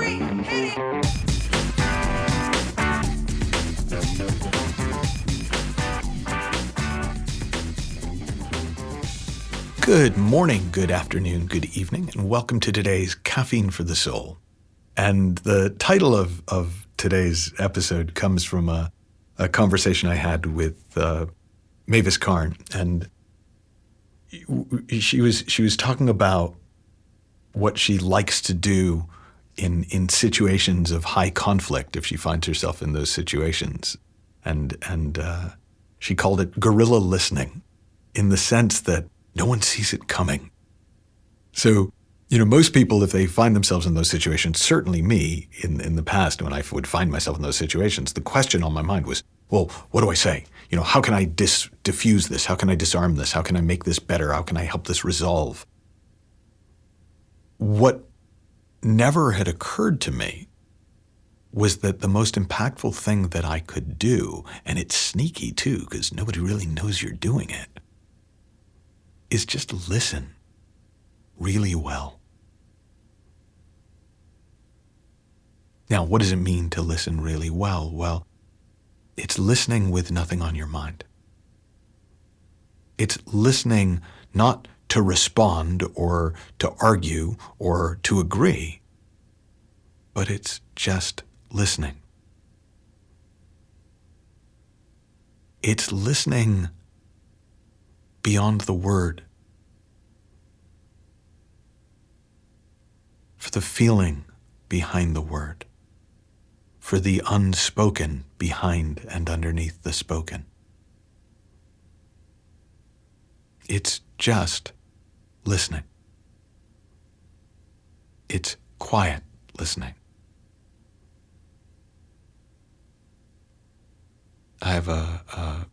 3, hit it! Good morning, good afternoon, good evening, and welcome to today's Caffeine for the Soul. And the title of today's episode comes from a conversation I had with Mavis Karn, and she was talking about what she likes to do in situations of high conflict if she finds herself in those situations, and she called it guerrilla listening, in the sense that no one sees it coming. So, most people, if they find themselves in those situations, certainly me in the past when I would find myself in those situations, the question on my mind was, well, what do I say? How can I diffuse this? How can I disarm this? How can I make this better? How can I help this resolve? What never had occurred to me was that the most impactful thing that I could do, and it's sneaky too, because nobody really knows you're doing it, is just listen really well. Now, what does it mean to listen really well? Well, it's listening with nothing on your mind. It's listening not to respond or to argue or to agree, but it's just listening. It's listening beyond the word, for the feeling behind the word, for the unspoken behind and underneath the spoken. It's just listening. It's quiet listening. I have a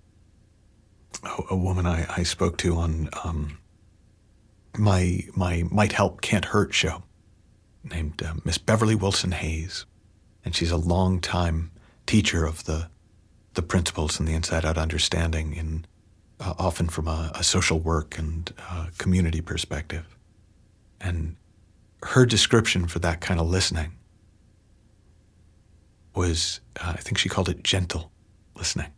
woman I spoke to on my Might Help Can't Hurt show, named Miss Beverly Wilson Hayes, and she's a long-time teacher of the principles and the inside-out understanding, in often from a social work and community perspective. And her description for that kind of listening was, I think she called it gentle listening.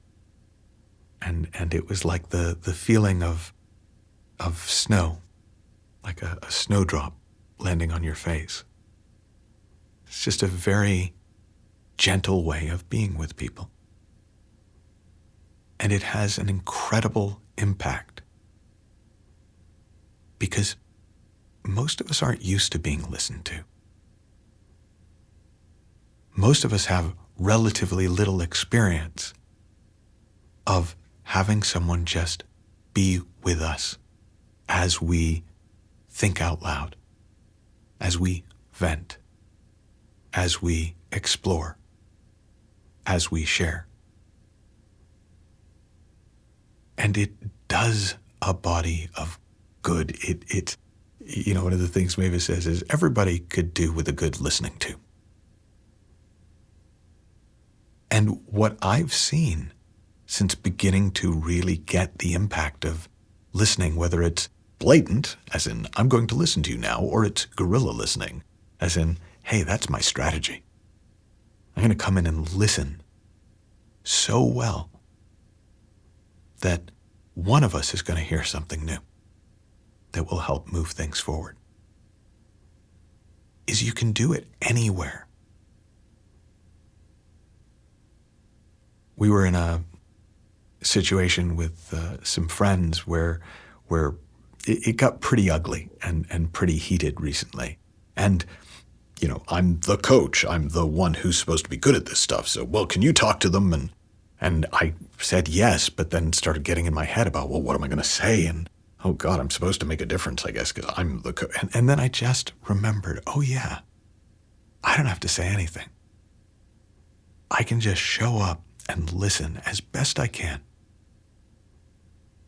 And it was like the feeling of snow, like a snowdrop landing on your face. It's just a very gentle way of being with people. And it has an incredible impact, because most of us aren't used to being listened to. Most of us have relatively little experience of having someone just be with us as we think out loud, as we vent, as we explore, as we share. And it does a body of good. It's one of the things Mavis says is everybody could do with a good listening to. And what I've seen since beginning to really get the impact of listening, whether it's blatant, as in, I'm going to listen to you now, or it's guerrilla listening, as in, hey, that's my strategy. I'm going to come in and listen so well that one of us is going to hear something new that will help move things forward. Is you can do it anywhere. We were in a situation with some friends where it got pretty ugly and pretty heated recently. And, I'm the coach. I'm the one who's supposed to be good at this stuff. So, well, can you talk to them? And I said yes, but then started getting in my head about, well, what am I going to say? And, oh, God, I'm supposed to make a difference, I guess, because I'm the coach. And then I just remembered, oh, yeah, I don't have to say anything. I can just show up and listen as best I can.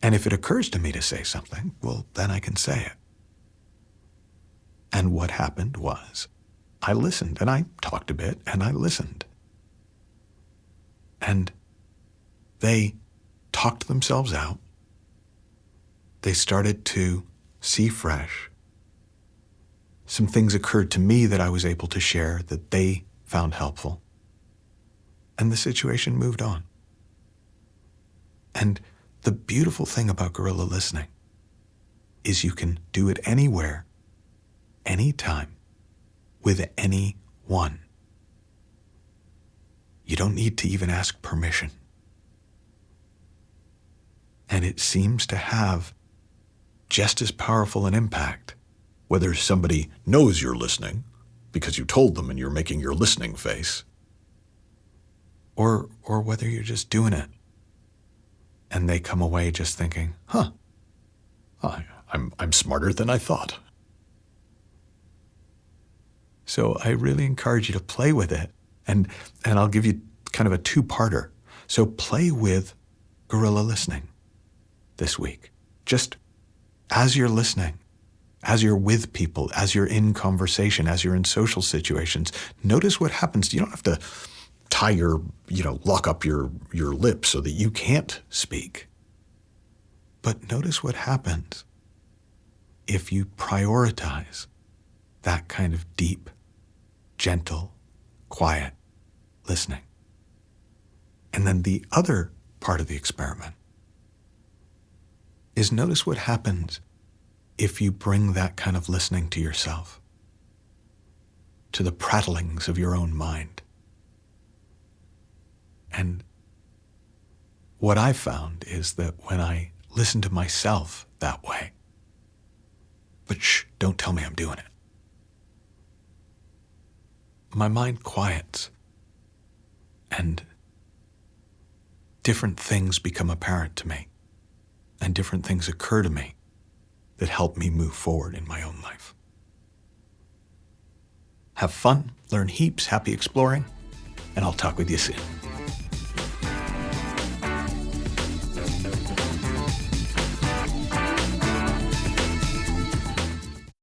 And if it occurs to me to say something, well, then I can say it. And what happened was I listened, and I talked a bit, and I listened. And they talked themselves out. They started to see fresh. some things occurred to me that I was able to share that they found helpful. And the situation moved on. And the beautiful thing about guerrilla listening is you can do it anywhere, anytime, with anyone. You don't need to even ask permission. And it seems to have just as powerful an impact, whether somebody knows you're listening because you told them and you're making your listening face, or whether you're just doing it and they come away just thinking, I'm smarter than I thought. So I really encourage you to play with it, and I'll give you kind of a two-parter. So play with guerrilla listening this week. Just as you're listening, as you're with people, as you're in conversation, as you're in social situations, notice what happens. You don't have to lock up your lips so that you can't speak. But notice what happens if you prioritize that kind of deep, gentle, quiet listening. And then the other part of the experiment is notice what happens if you bring that kind of listening to yourself, to the prattlings of your own mind. And what I've found is that when I listen to myself that way, but shh, don't tell me I'm doing it, my mind quiets and different things become apparent to me and different things occur to me that help me move forward in my own life. Have fun, learn heaps, happy exploring, and I'll talk with you soon.